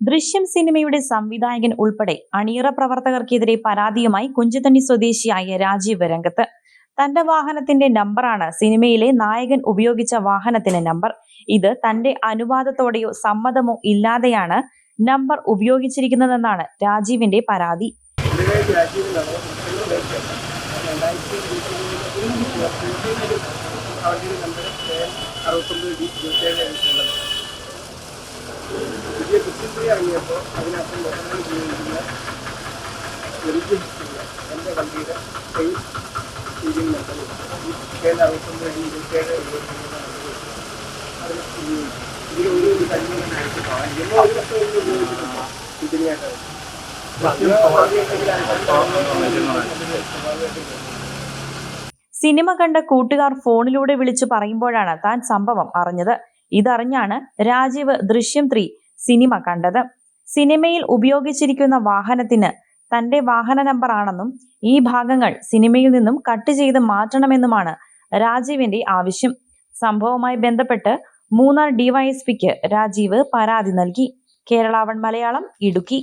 ദൃശ്യം സിനിമയുടെ സംവിധായകൻ ഉൾപ്പെടെ അണിയറ പ്രവർത്തകർക്കെതിരെ പരാതിയുമായി കുഞ്ചുതണ്ണി സ്വദേശിയായ രാജീവ് രംഗത്ത്. തന്റെ വാഹനത്തിന്റെ നമ്പറാണ് സിനിമയിലെ നായകൻ ഉപയോഗിച്ച വാഹനത്തിന്റെ നമ്പർ. ഇത് തന്റെ അനുവാദത്തോടെയോ സമ്മതമോ ഇല്ലാതെയാണ് നമ്പർ ഉപയോഗിച്ചിരിക്കുന്നതെന്നാണ് രാജീവിന്റെ പരാതി. പുതിയ കുറ്റിപ്പുഴ ഇറങ്ങിയപ്പോൾ അതിനകത്ത് ലോകങ്ങൾ ഉപയോഗിക്കുന്ന എൻ്റെ വണ്ടിയുടെ സെയിം സീരിയൽ നമ്പർ 67 ഇതിൽ ഒരു കല്യാണമായിട്ട് ഒരു വർഷം ഉപയോഗിച്ചിട്ടുണ്ട് ഇതിനെയായിട്ട്. സിനിമ കണ്ട കൂട്ടുകാർ ഫോണിലൂടെ വിളിച്ചു പറയുമ്പോഴാണ് താൻ സംഭവം അറിഞ്ഞത്. ഇതറിഞ്ഞാണ് രാജീവ് ദൃശ്യം 3 സിനിമ കണ്ടത്. സിനിമയിൽ ഉപയോഗിച്ചിരിക്കുന്ന വാഹനത്തിന് തന്റെ വാഹന നമ്പർ ആണെന്നും ഈ ഭാഗങ്ങൾ സിനിമയിൽ നിന്നും കട്ട് ചെയ്ത് മാറ്റണമെന്നുമാണ് രാജീവിന്റെ ആവശ്യം. സംഭവവുമായി ബന്ധപ്പെട്ട് മൂന്നാർ ഡിവൈഎസ്പിക്ക് രാജീവ് പരാതി നൽകി. കേരള 1 മലയാളം, ഇടുക്കി.